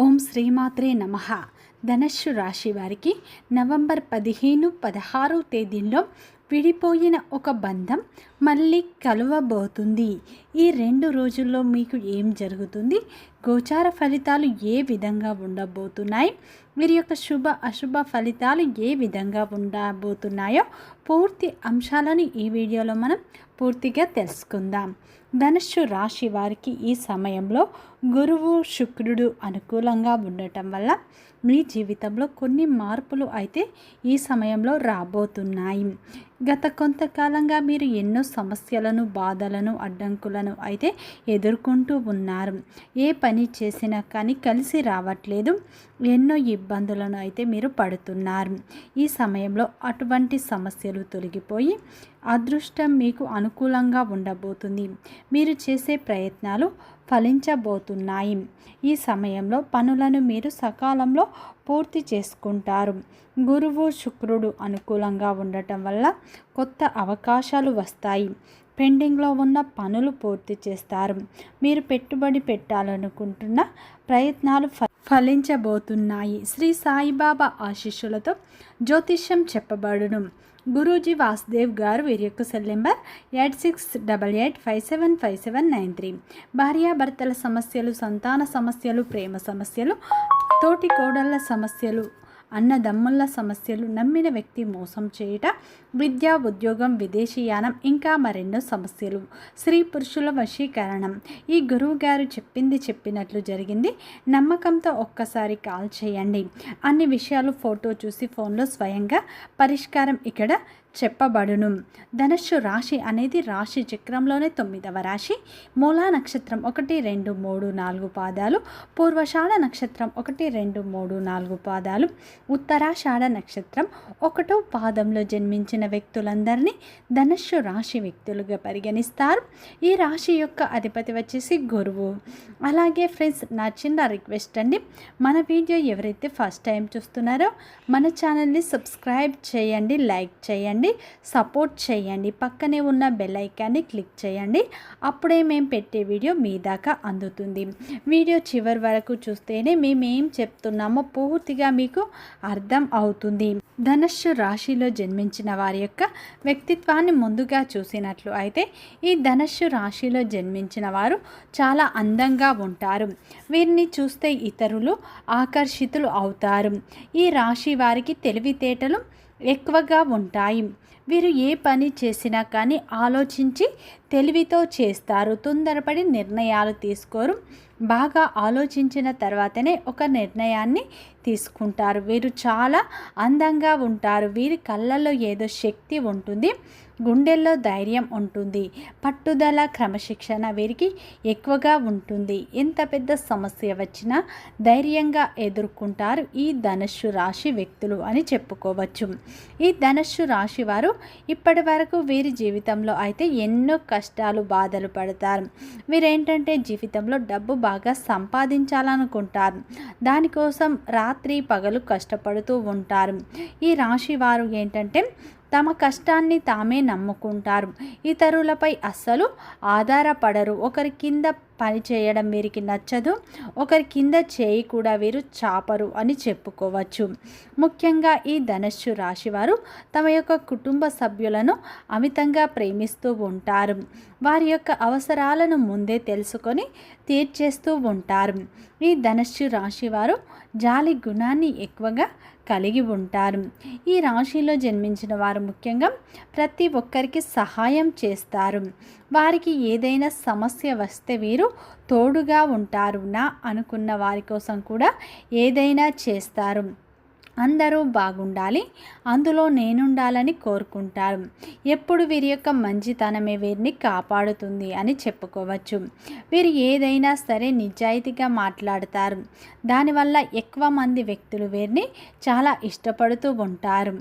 ఓం శ్రీమాత్రే నమః. ధనస్సు రాశి వారికి నవంబర్ 15-16 తేదీల్లో విడిపోయిన ఒక బంధం మళ్ళీ కలవబోతుంది. ఈ 2 రోజుల్లో మీకు ఏం జరుగుతుంది, గోచార ఫలితాలు ఏ విధంగా ఉండబోతున్నాయి, వీరి యొక్క శుభ అశుభ ఫలితాలు ఏ విధంగా ఉండబోతున్నాయో పూర్తి అంశాలను ఈ వీడియోలో మనం పూర్తిగా తెలుసుకుందాం. ధనుస్సు రాశి వారికి ఈ సమయంలో గురువు శుక్రుడు అనుకూలంగా ఉండటం వల్ల మీ జీవితంలో కొన్ని మార్పులు అయితే ఈ సమయంలో రాబోతున్నాయి. గత కొంతకాలంగా మీరు ఎన్నో సమస్యలను, బాధలను, అడ్డంకులను అయితే ఎదుర్కొంటూ ఉన్నారు. ఏ పని చేసినా కానీ కలిసి రావట్లేదు. ఎన్నో ఇబ్బందులను అయితే మీరు పడుతున్నారు. ఈ సమయంలో అటువంటి సమస్యలు తొలగిపోయి అదృష్టం మీకు అనుకూలంగా ఉండబోతుంది. మీరు చేసే ప్రయత్నాలు ఫలించబోతున్నాయి. ఈ సమయంలో పనులను మీరు సకాలంలో పూర్తి చేసుకుంటారు. గురువు శుక్రుడు అనుకూలంగా ఉండటం వల్ల కొత్త అవకాశాలు వస్తాయి. పెండింగ్లో ఉన్న పనులు పూర్తి చేస్తారు. మీరు పెట్టుబడి పెట్టాలనుకుంటున్న ప్రయత్నాలు ఫలించబోతున్నాయి. శ్రీ సాయిబాబా ఆశీస్సులతో జ్యోతిష్యం చెప్పబడును. గురూజీ వాసుదేవ్ గారు, వీరి యొక్క సెల్ నెంబర్ 8688575793. భార్యాభర్తల సమస్యలు, సంతాన సమస్యలు, ప్రేమ సమస్యలు, తోటి కోడళ్ళ సమస్యలు, అన్నదమ్ముల సమస్యలు, నమ్మిన వ్యక్తి మోసం చేయుట, విద్య, ఉద్యోగం, విదేశీయానం, ఇంకా మరెన్నో సమస్యలు, స్త్రీ పురుషుల వశీకరణం. ఈ గురువు గారు చెప్పింది చెప్పినట్లు జరిగింది. నమ్మకంతో ఒక్కసారి కాల్ చేయండి. అన్ని విషయాలు ఫోటో చూసి ఫోన్లో స్వయంగా పరిష్కారం ఇక్కడ చెప్పబడును. ధనుస్సు రాశి అనేది రాశి చక్రంలోనే 9వ రాశి. మూలా నక్షత్రం 1, 2, 3, 4 పాదాలు, పూర్వషాఢ నక్షత్రం 1, 2, 3, 4 పాదాలు, ఉత్తరాషాఢ నక్షత్రం 1వ పాదంలో జన్మించిన వ్యక్తులందరినీ ధనుస్సు రాశి వ్యక్తులుగా పరిగణిస్తారు. ఈ రాశి యొక్క అధిపతి వచ్చేసి గురువు. అలాగే ఫ్రెండ్స్, నా చిన్న రిక్వెస్ట్ అండి, మన వీడియో ఎవరైతే ఫస్ట్ టైం చూస్తున్నారో మన ఛానల్ని సబ్స్క్రైబ్ చేయండి, లైక్ చేయండి, సపోర్ట్ చేయండి. పక్కనే ఉన్న బెల్ ఐకాన్ని క్లిక్ చేయండి. అప్పుడే మేము పెట్టే వీడియో మీ దాకా అందుతుంది. వీడియో చివరి వరకు చూస్తేనే మేమేం చెప్తున్నామో పూర్తిగా మీకు అర్థం అవుతుంది. ధనుస్సు రాశిలో జన్మించిన వారి యొక్క వ్యక్తిత్వాన్ని ముందుగా చూసినట్లు అయితే ఈ ధనుస్సు రాశిలో జన్మించిన వారు చాలా అందంగా ఉంటారు. వీరిని చూస్తే ఇతరులు ఆకర్షితులు అవుతారు. ఈ రాశి వారికి తెలివితేటలు ఎక్కువగా ఉంటాయి. వీరు ఏ పని చేసినా కానీ ఆలోచించి తెలివితో చేస్తారు. తొందరపడి నిర్ణయాలు తీసుకోరు. బాగా ఆలోచించిన తర్వాతనే ఒక నిర్ణయాన్ని తీసుకుంటారు. వీరు చాలా అందంగా ఉంటారు. వీరి కళ్ళల్లో ఏదో శక్తి ఉంటుంది, గుండెల్లో ధైర్యం ఉంటుంది, పట్టుదల, క్రమశిక్షణ వీరికి ఎక్కువగా ఉంటుంది. ఎంత పెద్ద సమస్య వచ్చినా ధైర్యంగా ఎదుర్కొంటారు ఈ ధనుస్సు రాశి వ్యక్తులు అని చెప్పుకోవచ్చు. ఈ ధనుస్సు రాశి వారు ఇప్పటి వరకు వీరి జీవితంలో అయితే ఎన్నో కష్టాలు, బాధలు పడతారు. వీరేంటంటే జీవితంలో డబ్బు బాగా సంపాదించాలనుకుంటారు. దానికోసం రాత్రి పగలు కష్టపడుతూ ఉంటారు. ఈ రాశి వారు ఏంటంటే తమ కష్టాన్ని తామే నమ్ముకుంటారు. ఇతరులపై అస్సలు ఆధారపడరు. ఒకరి కింద పని చేయడం వీరికి నచ్చదు. ఒకరి కింద చేయి కూడా వీరు చాపరు అని చెప్పుకోవచ్చు. ముఖ్యంగా ఈ ధనుస్సు రాశి వారు తమ యొక్క కుటుంబ సభ్యులను అమితంగా ప్రేమిస్తూ ఉంటారు. వారి యొక్క అవసరాలను ముందే తెలుసుకొని తీర్చేస్తూ ఉంటారు. ఈ ధనుస్సు రాశి వారు జాలి గుణాన్ని ఎక్కువగా కలిగి ఉంటారు. ఈ రాశిలో జన్మించిన వారు ముఖ్యంగా ప్రతి ఒక్కరికి సహాయం చేస్తారు. వారికి ఏదైనా సమస్య వస్తే వీరు తోడుగా ఉంటారు. నా అనుకున్న వారి కోసం కూడా ఏదైనా చేస్తారు. అందరూ బాగుండాలి, అందులో నేనుండాలని కోరుకుంటారు. ఎప్పుడు వీరి యొక్క మంచితనమే వీరిని కాపాడుతుంది అని చెప్పుకోవచ్చు. వీరు ఏదైనా సరే నిజాయితీగా మాట్లాడతారు. దానివల్ల ఎక్కువ మంది వ్యక్తులు వీరిని చాలా ఇష్టపడుతూ ఉంటారు.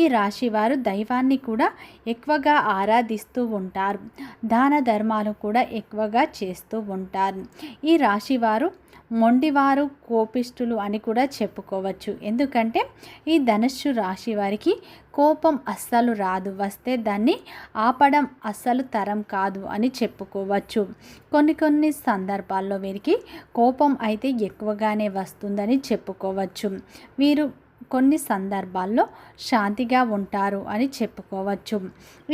ఈ రాశి వారు దైవాన్ని కూడా ఎక్కువగా ఆరాధిస్తూ ఉంటారు. దాన ధర్మాలు కూడా ఎక్కువగా చేస్తూ ఉంటారు. ఈ రాశి వారు మొండివారు, కోపిష్ఠులు అని కూడా చెప్పుకోవచ్చు. ఎందుకంటే ఈ ధనుస్సు రాశి వారికి కోపం అస్సలు రాదు, వస్తే దాన్ని ఆపడం అస్సలు తరం కాదు అని చెప్పుకోవచ్చు. కొన్ని సందర్భాల్లో వీరికి కోపం అయితే ఎక్కువగానే వస్తుందని చెప్పుకోవచ్చు. వీరు కొన్ని సందర్భాల్లో శాంతిగా ఉంటారు అని చెప్పుకోవచ్చు.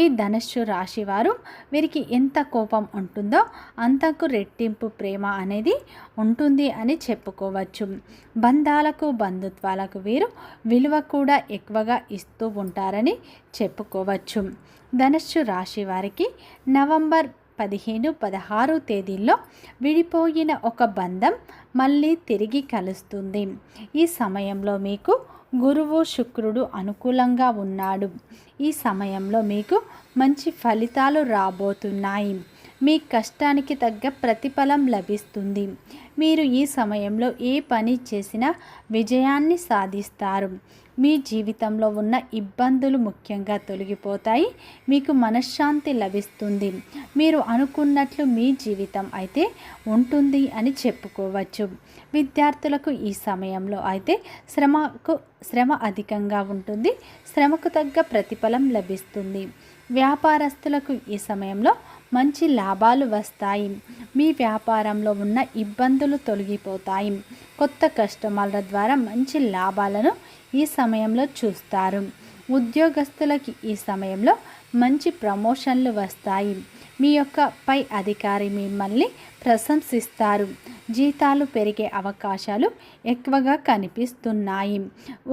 ఈ ధనుస్సు రాశి వారు వీరికి ఎంత కోపం ఉంటుందో అంతకు రెట్టింపు ప్రేమ అనేది ఉంటుంది అని చెప్పుకోవచ్చు. బంధాలకు, బంధుత్వాలకు వీరు విలువ కూడా ఎక్కువగా ఇస్తూ ఉంటారని చెప్పుకోవచ్చు. ధనుస్సు రాశి వారికి నవంబర్ 15, 16 తేదీల్లో విడిపోయిన ఒక బంధం మళ్ళీ తిరిగి కలుస్తుంది. ఈ సమయంలో మీకు గురువు, శుక్రుడు అనుకూలంగా ఉన్నాడు. ఈ సమయంలో మీకు మంచి ఫలితాలు రాబోతున్నాయి. మీ కష్టానికి తగ్గ ప్రతిఫలం లభిస్తుంది. మీరు ఈ సమయంలో ఏ పని చేసినా విజయాన్ని సాధిస్తారు. మీ జీవితంలో ఉన్న ఇబ్బందులు ముఖ్యంగా తొలగిపోతాయి. మీకు మనశ్శాంతి లభిస్తుంది. మీరు అనుకున్నట్లు మీ జీవితం అయితే ఉంటుంది అని చెప్పుకోవచ్చు. విద్యార్థులకు ఈ సమయంలో అయితే శ్రమ అధికంగా ఉంటుంది. శ్రమకు తగ్గ ప్రతిఫలం లభిస్తుంది. వ్యాపారస్తులకు ఈ సమయంలో మంచి లాభాలు వస్తాయి. మీ వ్యాపారంలో ఉన్న ఇబ్బందులు తొలగిపోతాయి. కొత్త కస్టమర్ల ద్వారా మంచి లాభాలను ఈ సమయంలో చూస్తారు. ఉద్యోగస్తులకి ఈ సమయంలో మంచి ప్రమోషన్లు వస్తాయి. మీ యొక్క పై అధికారి మిమ్మల్ని ప్రశంసిస్తారు. జీతాలు పెరిగే అవకాశాలు ఎక్కువగా కనిపిస్తున్నాయి.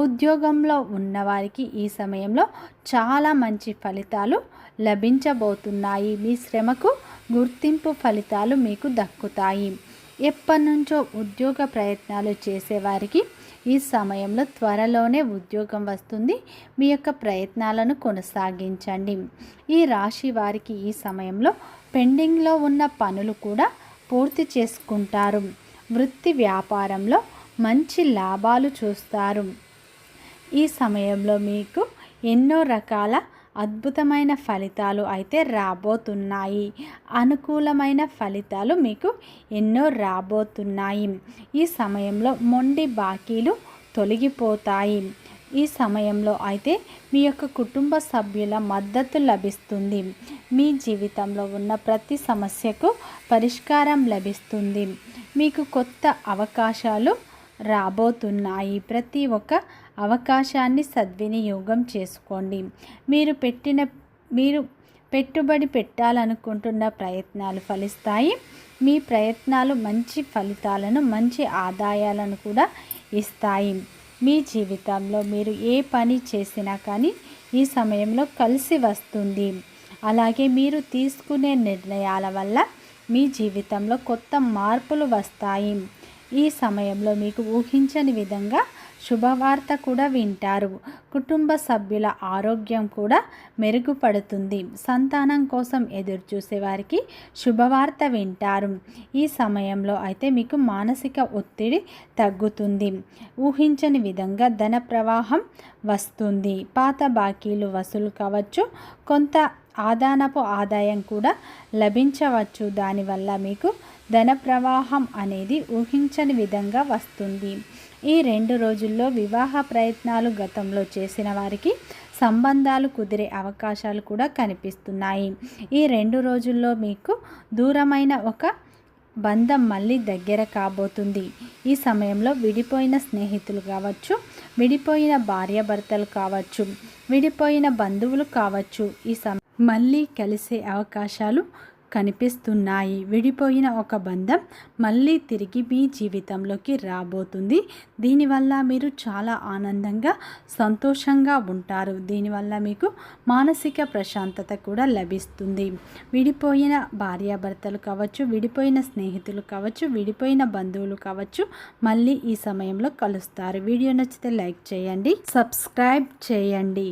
ఉద్యోగంలో ఉన్నవారికి ఈ సమయంలో చాలా మంచి ఫలితాలు లభించబోతున్నాయి. మీ శ్రమకు గుర్తింపు ఫలితాలు మీకు దక్కుతాయి. ఎప్పటి నుంచో ఉద్యోగ ప్రయత్నాలు చేసేవారికి ఈ సమయంలో త్వరలోనే ఉద్యోగం వస్తుంది. మీ యొక్క ప్రయత్నాలను కొనసాగించండి. ఈ రాశి వారికి ఈ సమయంలో పెండింగ్లో ఉన్న పనులు కూడా పూర్తి చేసుకుంటారు. వృత్తి వ్యాపారంలో మంచి లాభాలు చూస్తారు. ఈ సమయంలో మీకు ఎన్నో రకాల అద్భుతమైన ఫలితాలు అయితే రాబోతున్నాయి. అనుకూలమైన ఫలితాలు మీకు ఎన్నో రాబోతున్నాయి. ఈ సమయంలో మొండి బాకీలు తొలగిపోతాయి. ఈ సమయంలో అయితే మీ యొక్క కుటుంబ సభ్యుల మద్దతు లభిస్తుంది. మీ జీవితంలో ఉన్న ప్రతి సమస్యకు పరిష్కారం లభిస్తుంది. మీకు కొత్త అవకాశాలు రాబోతున్నాయి. ప్రతి ఒక్క అవకాశాన్ని సద్వినియోగం చేసుకోండి. మీరు పెట్టుబడి పెట్టాలనుకుంటున్న ప్రయత్నాలు ఫలిస్తాయి. మీ ప్రయత్నాలు మంచి ఫలితాలను, మంచి ఆదాయాలను కూడా ఇస్తాయి. మీ జీవితంలో మీరు ఏ పని చేసినా కానీ ఈ సమయంలో కలిసి వస్తుంది. అలాగే మీరు తీసుకునే నిర్ణయాల వల్ల మీ జీవితంలో కొత్త మార్పులు వస్తాయి. ఈ సమయంలో మీకు ఊహించని విధంగా శుభవార్త కూడా వింటారు. కుటుంబ సభ్యుల ఆరోగ్యం కూడా మెరుగుపడుతుంది. సంతానం కోసం ఎదురు చూసేవారికి శుభవార్త వింటారు. ఈ సమయంలో అయితే మీకు మానసిక ఒత్తిడి తగ్గుతుంది. ఊహించని విధంగా ధన ప్రవాహం వస్తుంది. పాత బాకీలు వసూలు కావచ్చు. కొంత ఆదానపు ఆదాయం కూడా లభించవచ్చు. దానివల్ల మీకు ధన ప్రవాహం అనేది ఊహించని విధంగా వస్తుంది. ఈ 2 రోజుల్లో వివాహ ప్రయత్నాలు గతంలో చేసిన వారికి సంబంధాలు కుదిరే అవకాశాలు కూడా కనిపిస్తున్నాయి. ఈ 2 రోజుల్లో మీకు దూరమైన ఒక బంధం మళ్ళీ దగ్గర కాబోతుంది. ఈ సమయంలో విడిపోయిన స్నేహితులు కావచ్చు, విడిపోయిన భార్యాభర్తలు కావచ్చు, విడిపోయిన బంధువులు కావచ్చు, ఈ మళ్ళీ కలిసే అవకాశాలు కనిపిస్తున్నాయి. విడిపోయిన ఒక బంధం మళ్ళీ తిరిగి మీ జీవితంలోకి రాబోతుంది. దీనివల్ల మీరు చాలా ఆనందంగా, సంతోషంగా ఉంటారు. దీనివల్ల మీకు మానసిక ప్రశాంతత కూడా లభిస్తుంది. విడిపోయిన భార్యాభర్తలు కావచ్చు, విడిపోయిన స్నేహితులు కావచ్చు, విడిపోయిన బంధువులు కావచ్చు, మళ్ళీ ఈ సమయంలో కలుస్తారు. వీడియో నచ్చితే లైక్ చేయండి, సబ్స్క్రైబ్ చేయండి.